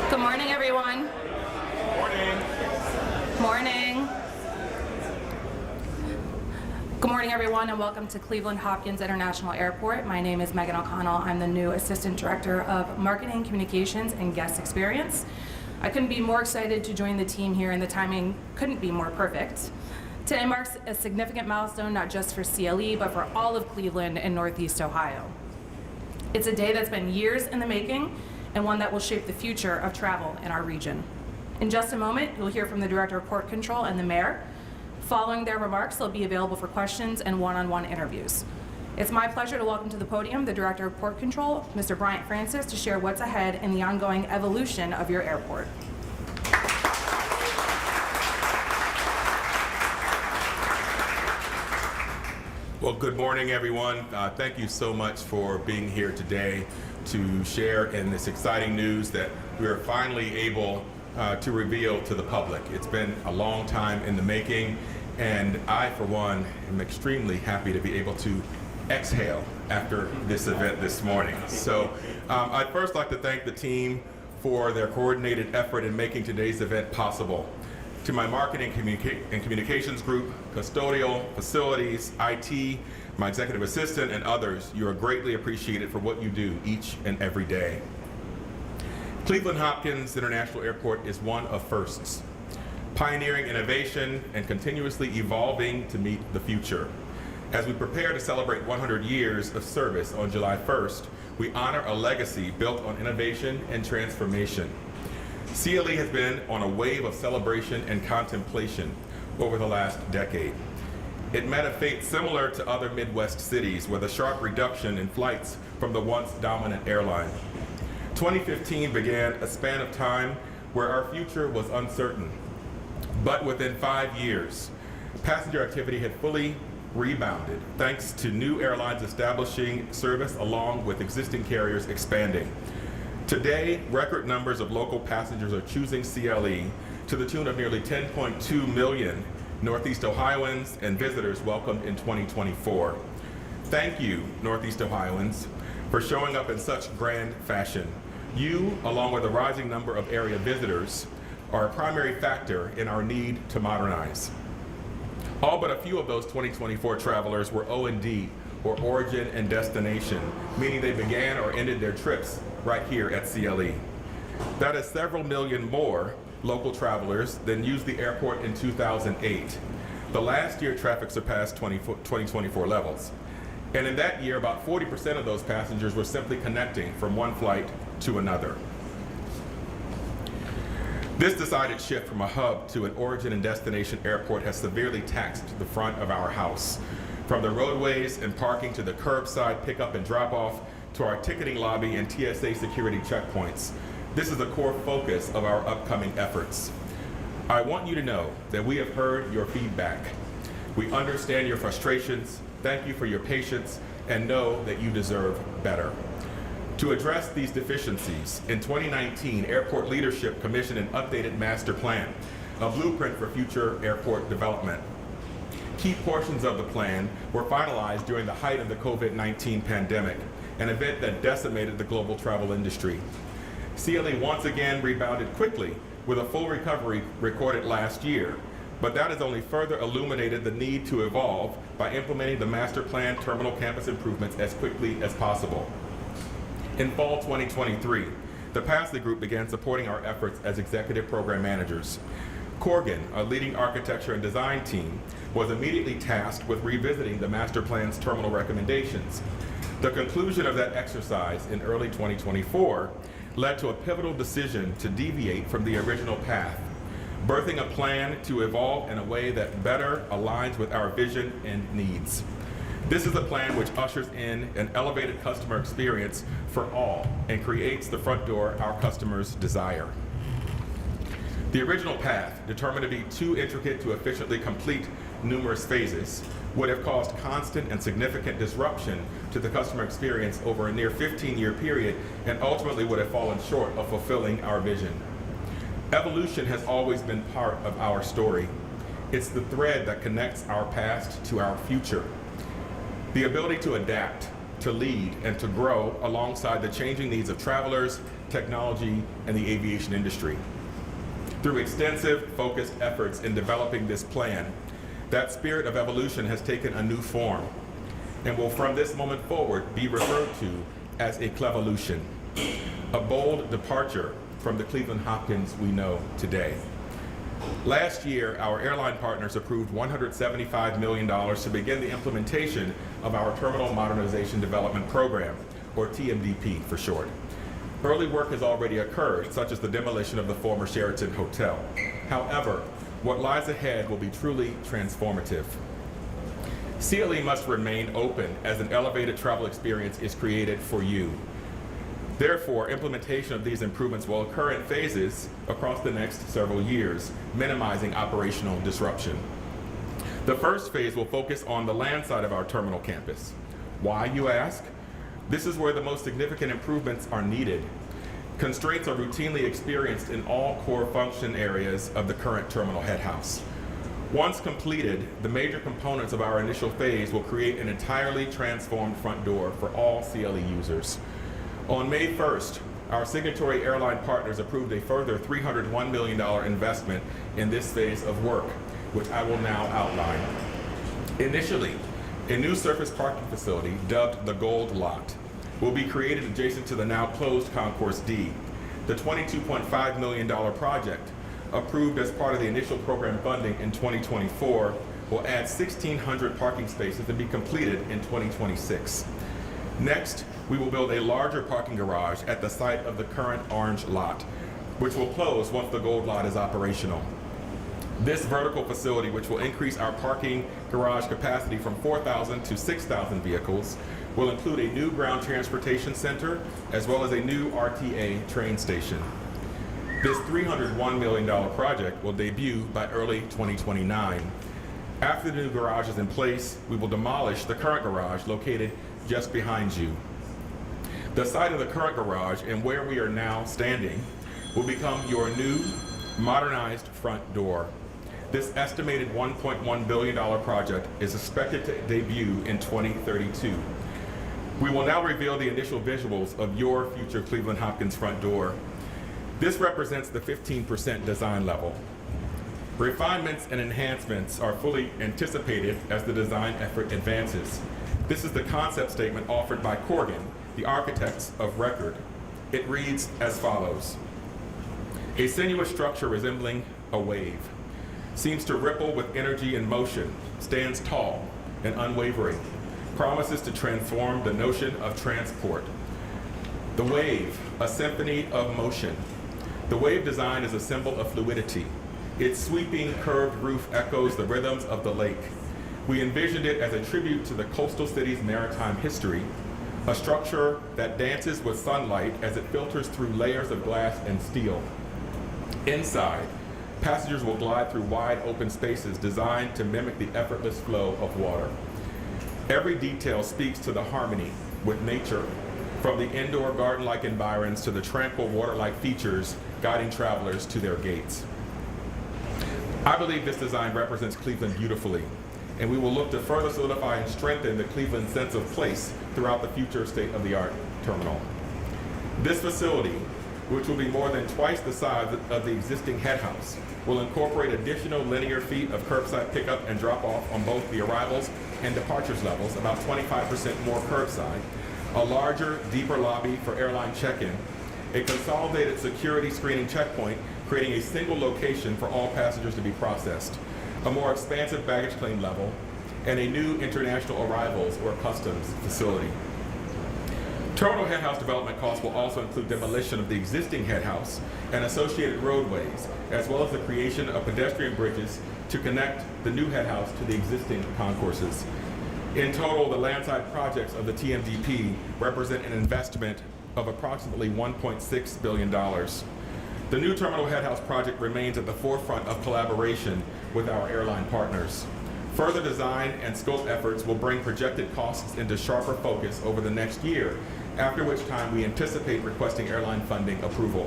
Good morning, everyone. Morning. Morning. Good morning, everyone, and welcome to Cleveland Hopkins International Airport. My name is Megan O'Connell. I'm the new Assistant Director of Marketing, Communications, and Guest Experience. I couldn't be more excited to join the team here, and the timing couldn't be more perfect. Today marks a significant milestone, not just for CLE, but for all of Cleveland and Northeast Ohio. It's a day that's been years in the making, and one that will shape the future of travel in our region. In just a moment, you'll hear from the Director of Port Control and the Mayor. Following their remarks, they'll be available for questions and one-on-one interviews. It's my pleasure to welcome to the podium the Director of Port Control, Mr. Bryant Francis, to share what's ahead in the ongoing evolution of your airport. Well, good morning, everyone. Thank you so much for being here today to share in this exciting news that we are finally able to reveal to the public. It's been a long time in the making, and I, for one, am extremely happy to be able to exhale after this event this morning. So I'd first like to thank the team for their coordinated effort in making today's event possible. To my marketing and communications group, custodial, facilities, IT, my executive assistant, and others, you are greatly appreciated for what you do each and every day. Cleveland Hopkins International Airport is one of firsts, pioneering innovation and continuously evolving to meet the future. As we prepare to celebrate 100 years of service on July 1st, we honor a legacy built on innovation and transformation. CLE has been on a wave of celebration and contemplation over the last decade. It met a fate similar to other Midwest cities with a sharp reduction in flights from the once dominant airline. 2015 began a span of time where our future was uncertain. But within 5 years, passenger activity had fully rebounded thanks to new airlines establishing service along with existing carriers expanding. Today, record numbers of local passengers are choosing CLE to the tune of nearly 10.2 million Northeast Ohioans and visitors welcomed in 2024. Thank you, Northeast Ohioans, for showing up in such grand fashion. You, along with a rising number of area visitors, are a primary factor in our need to modernize. All but a few of those 2024 travelers were O&D, or origin and destination, meaning they began or ended their trips right here at CLE. That is several million more local travelers than used the airport in 2008. The last year traffic surpassed 2024 levels. And in that year, about 40% of those passengers were simply connecting from one flight to another. This decided shift from a hub to an origin and destination airport has severely taxed the front of our house. From the roadways and parking to the curbside pickup and drop-off to our ticketing lobby and TSA security checkpoints. This is a core focus of our upcoming efforts. I want you to know that we have heard your feedback. We understand your frustrations, thank you for your patience, and know that you deserve better. To address these deficiencies, in 2019, airport leadership commissioned an updated master plan, a blueprint for future airport development. Key portions of the plan were finalized during the height of the COVID-19 pandemic, an event that decimated the global travel industry. CLE once again rebounded quickly with a full recovery recorded last year, but that has only further illuminated the need to evolve by implementing the master plan terminal campus improvements as quickly as possible. In fall 2023, the Pasley Group began supporting our efforts as executive program managers. Corgan, a leading architecture and design team, was immediately tasked with revisiting the master plan's terminal recommendations. The conclusion of that exercise in early 2024 led to a pivotal decision to deviate from the original path, birthing a plan to evolve in a way that better aligns with our vision and needs. This is a plan which ushers in an elevated customer experience for all and creates the front door our customers desire. The original path, determined to be too intricate to efficiently complete numerous phases, would have caused constant and significant disruption to the customer experience over a near 15-year period and ultimately would have fallen short of fulfilling our vision. Evolution has always been part of our story. It's the thread that connects our past to our future. The ability to adapt, to lead, and to grow alongside the changing needs of travelers, technology, and the aviation industry. Through extensive, focused efforts in developing this plan, that spirit of evolution has taken a new form and will from this moment forward be referred to as a Clevolution, a bold departure from the Cleveland Hopkins we know today. Last year, our airline partners approved $175 million to begin the implementation of our Terminal Modernization Development Program, or TMDP for short. Early work has already occurred, such as the demolition of the former Sheraton Hotel. However, what lies ahead will be truly transformative. CLE must remain open as an elevated travel experience is created for you. Therefore, implementation of these improvements will occur in phases across the next several years, minimizing operational disruption. The first phase will focus on the land side of our terminal campus. Why, you ask? This is where the most significant improvements are needed. Constraints are routinely experienced in all core function areas of the current terminal head house. Once completed, the major components of our initial phase will create an entirely transformed front door for all CLE users. On May 1st, our signatory airline partners approved a further $301 million investment in this phase of work, which I will now outline. Initially, a new surface parking facility, dubbed the Gold Lot, will be created adjacent to the now closed Concourse D. The $22.5 million project, approved as part of the initial program funding in 2024, will add 1,600 parking spaces and be completed in 2026. Next, we will build a larger parking garage at the site of the current orange lot, which will close once the Gold Lot is operational. This vertical facility, which will increase our parking garage capacity from 4,000 to 6,000 vehicles, will include a new ground transportation center as well as a new RTA train station. This $301 million project will debut by early 2029. After the new garage is in place, we will demolish the current garage located just behind you. The site of the current garage and where we are now standing will become your new modernized front door. This estimated $1.1 billion project is expected to debut in 2032. We will now reveal the initial visuals of your future Cleveland Hopkins front door. This represents the 15% design level. Refinements and enhancements are fully anticipated as the design effort advances. This is the concept statement offered by Corgan, the architects of record. It reads as follows. A sinuous structure resembling a wave seems to ripple with energy and motion, stands tall and unwavering, promises to transform the notion of transport. The wave, a symphony of motion. The wave design is a symbol of fluidity. Its sweeping, curved roof echoes the rhythms of the lake. We envisioned it as a tribute to the coastal city's maritime history, a structure that dances with sunlight as it filters through layers of glass and steel. Inside, passengers will glide through wide open spaces designed to mimic the effortless flow of water. Every detail speaks to the harmony with nature, from the indoor garden-like environs to the tranquil water-like features guiding travelers to their gates. I believe this design represents Cleveland beautifully, and we will look to further solidify and strengthen the Cleveland sense of place throughout the future state-of-the-art terminal. This facility, which will be more than twice the size of the existing head house, will incorporate additional linear feet of curbside pickup and drop-off on both the arrivals and departures levels, about 25% more curbside, a larger, deeper lobby for airline check-in, a consolidated security screening checkpoint creating a single location for all passengers to be processed, a more expansive baggage claim level, and a new international arrivals or customs facility. Terminal head house development costs will also include demolition of the existing head house and associated roadways, as well as the creation of pedestrian bridges to connect the new head house to the existing concourses. In total, the landside projects of the TMDP represent an investment of approximately $1.6 billion. The new terminal head house project remains at the forefront of collaboration with our airline partners. Further design and scope efforts will bring projected costs into sharper focus over the next year, after which time we anticipate requesting airline funding approval.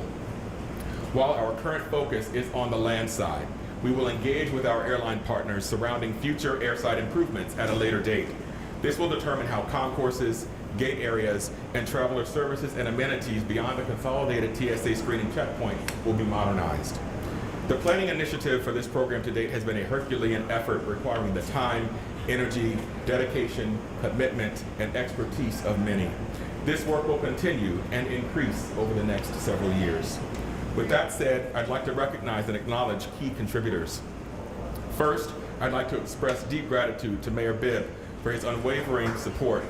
While our current focus is on the land side, we will engage with our airline partners surrounding future airside improvements at a later date. This will determine how concourses, gate areas, and traveler services and amenities beyond the consolidated TSA screening checkpoint will be modernized. The planning initiative for this program to date has been a Herculean effort requiring the time, energy, dedication, commitment, and expertise of many. This work will continue and increase over the next several years. With that said, I'd like to recognize and acknowledge key contributors. First, I'd like to express deep gratitude to Mayor Bibb for his unwavering support.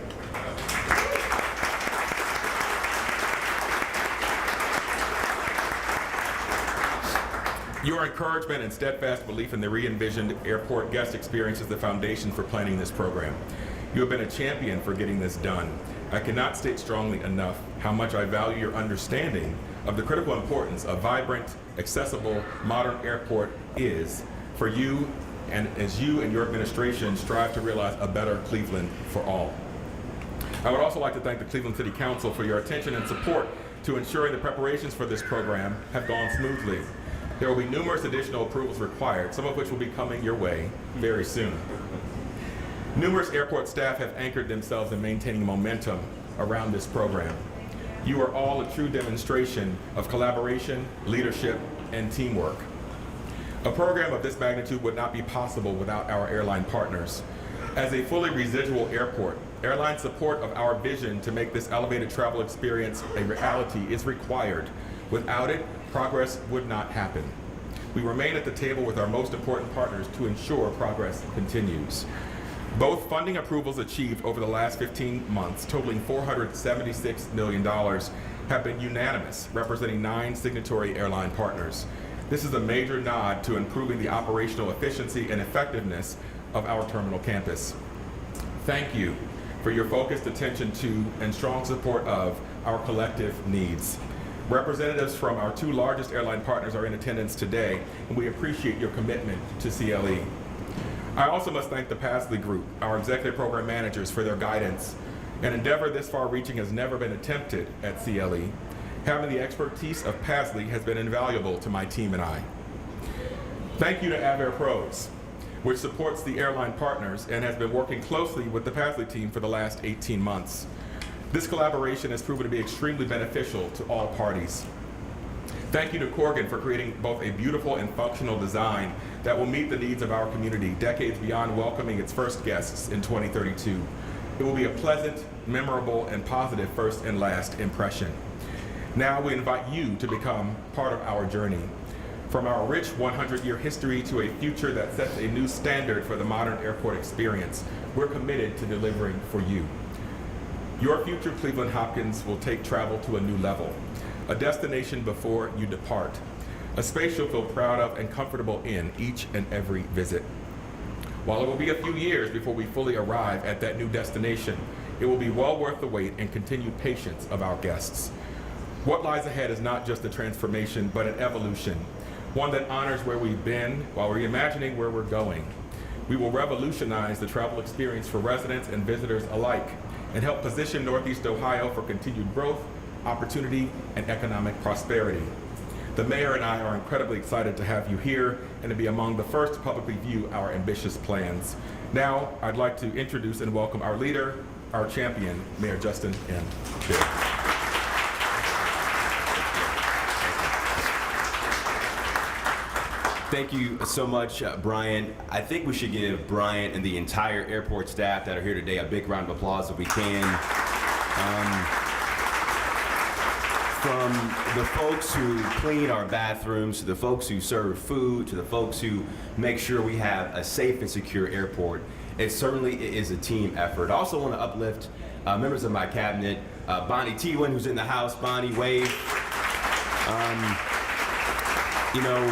Your encouragement and steadfast belief in the re-envisioned airport guest experience is the foundation for planning this program. You have been a champion for getting this done. I cannot state strongly enough how much I value your understanding of the critical importance a vibrant, accessible, modern airport is for you, and as you and your administration strive to realize a better Cleveland for all. I would also like to thank the Cleveland City Council for your attention and support to ensuring the preparations for this program have gone smoothly. There will be numerous additional approvals required, some of which will be coming your way very soon. Numerous airport staff have anchored themselves in maintaining momentum around this program. You are all a true demonstration of collaboration, leadership, and teamwork. A program of this magnitude would not be possible without our airline partners. As a fully residual airport, airline support of our vision to make this elevated travel experience a reality is required. Without it, progress would not happen. We remain at the table with our most important partners to ensure progress continues. Both funding approvals achieved over the last 15 months, totaling $476 million, have been unanimous, representing 9 signatory airline partners. This is a major nod to improving the operational efficiency and effectiveness of our terminal campus. Thank you for your focused attention to and strong support of our collective needs. Representatives from our 2 largest airline partners are in attendance today, and we appreciate your commitment to CLE. I also must thank the Pasley Group, our executive program managers, for their guidance. An endeavor this far-reaching has never been attempted at CLE. Having the expertise of Pasley has been invaluable to my team and I. Thank you to Avair Pros, which supports the airline partners and has been working closely with the Pasley team for the last 18 months. This collaboration has proven to be extremely beneficial to all parties. Thank you to Corgan for creating both a beautiful and functional design that will meet the needs of our community decades beyond welcoming its first guests in 2032. It will be a pleasant, memorable, and positive first and last impression. Now we invite you to become part of our journey. From our rich 100-year history to a future that sets a new standard for the modern airport experience, we're committed to delivering for you. Your future Cleveland Hopkins will take travel to a new level, a destination before you depart, a space you'll feel proud of and comfortable in each and every visit. While it will be a few years before we fully arrive at that new destination, it will be well worth the wait and continued patience of our guests. What lies ahead is not just a transformation, but an evolution, one that honors where we've been while reimagining where we're going. We will revolutionize the travel experience for residents and visitors alike and help position Northeast Ohio for continued growth, opportunity, and economic prosperity. The mayor and I are incredibly excited to have you here and to be among the first to publicly view our ambitious plans. Now, I'd like to introduce and welcome our leader, our champion, Mayor Justin Bibb. Thank you so much, Bryant. I think we should give Bryant and the entire airport staff that are here today a big round of applause if we can. From the folks who clean our bathrooms, to the folks who serve food, to the folks who make sure we have a safe and secure airport, it certainly is a team effort. I also want to uplift members of my cabinet, Bonnie Tewin, who's in the house. Bonnie, wave. You know,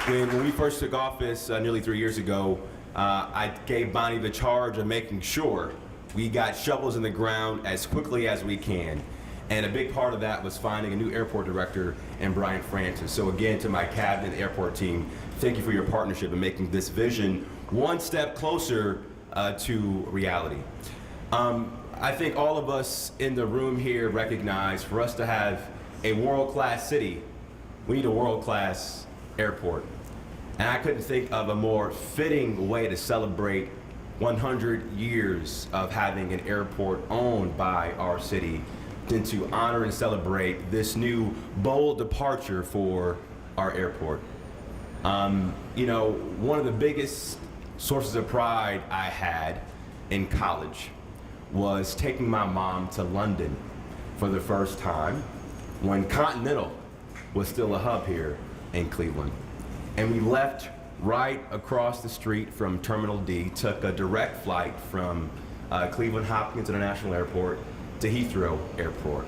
when we first took office nearly 3 years ago, I gave Bonnie the charge of making sure we got shovels in the ground as quickly as we can. And a big part of that was finding a new airport director in Bryant Francis. So again, to my cabinet and airport team, thank you for your partnership in making this vision one step closer to reality. I think all of us in the room here recognize for us to have a world-class city, we need a world-class airport. And I couldn't think of a more fitting way to celebrate 100 years of having an airport owned by our city than to honor and celebrate this new bold departure for our airport. You know, one of the biggest sources of pride I had in college was taking my mom to London for the first time when Continental was still a hub here in Cleveland. And we left right across the street from Terminal D, took a direct flight from Cleveland Hopkins International Airport to Heathrow Airport.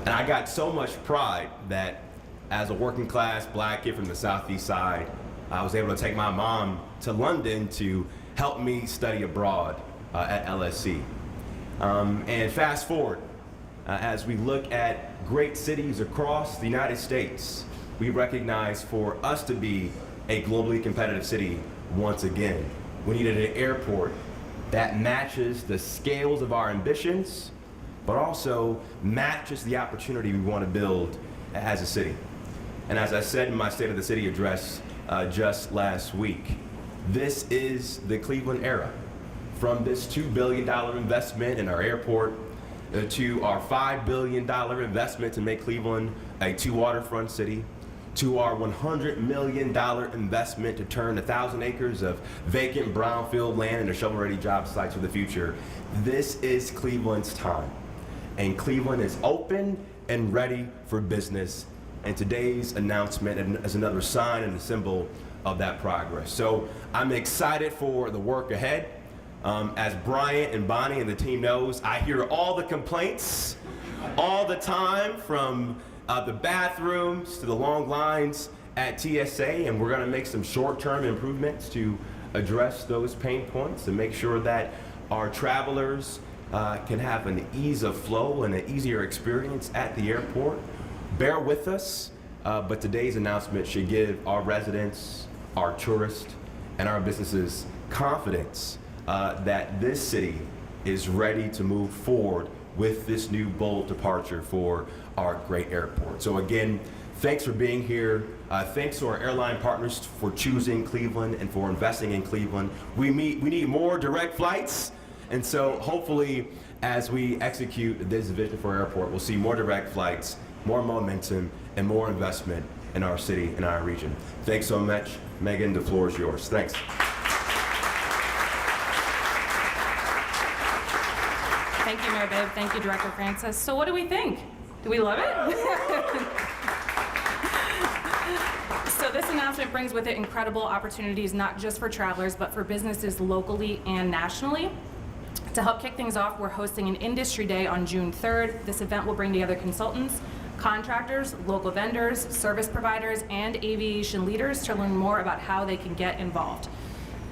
And I got so much pride that as a working class black kid from the Southeast side, I was able to take my mom to London to help me study abroad at LSC. And fast forward, as we look at great cities across the United States, we recognize for us to be a globally competitive city once again, we needed an airport that matches the scales of our ambitions, but also matches the opportunity we want to build as a city. And as I said in my State of the City address just last week, this is the Cleveland era. From this $2 billion investment in our airport to our $5 billion investment to make Cleveland a two-waterfront city, to our $100 million investment to turn 1,000 acres of vacant brownfield land into shovel-ready job sites for the future. This is Cleveland's time. And Cleveland is open and ready for business. And today's announcement is another sign and a symbol of that progress. So I'm excited for the work ahead. As Bryant and Bonnie and the team knows, I hear all the complaints all the time, from the bathrooms to the long lines at TSA, and we're going to make some short-term improvements to address those pain points and make sure that our travelers can have an ease of flow and an easier experience at the airport. Bear with us, but today's announcement should give our residents, our tourists, and our businesses confidence that this city is ready to move forward with this new bold departure for our great airport. So again, thanks for being here. Thanks to our airline partners for choosing Cleveland and for investing in Cleveland. We need more direct flights, and so hopefully as we execute this vision for our airport, we'll see more direct flights, more momentum, and more investment in our city and our region. Thanks so much. Megan, the floor is yours. Thanks. Thank you, Mayor Bibb. Thank you, Director Francis. So what do we think? Do we love it? So this announcement brings with it incredible opportunities, not just for travelers, but for businesses locally and nationally. To help kick things off, we're hosting an industry day on June 3rd. This event will bring together consultants, contractors, local vendors, service providers, and aviation leaders to learn more about how they can get involved.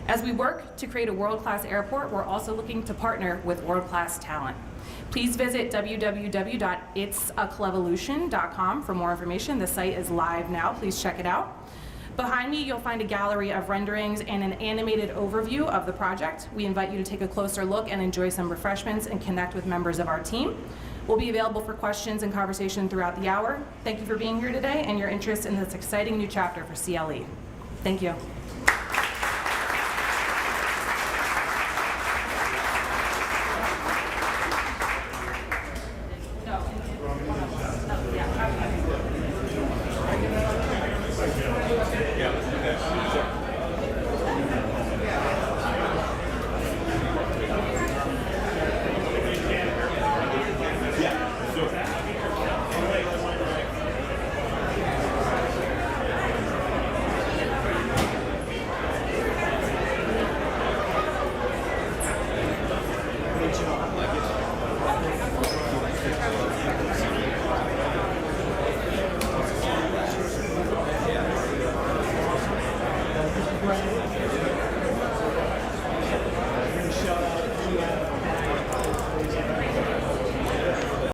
As we work to create a world-class airport, we're also looking to partner with world-class talent. Please visit www.itsaclevolution.com for more information. The site is live now. Please check it out. Behind me, you'll find a gallery of renderings and an animated overview of the project. We invite you to take a closer look and enjoy some refreshments and connect with members of our team. We'll be available for questions and conversation throughout the hour. Thank you for being here today and your interest in this exciting new chapter for CLE. Thank you.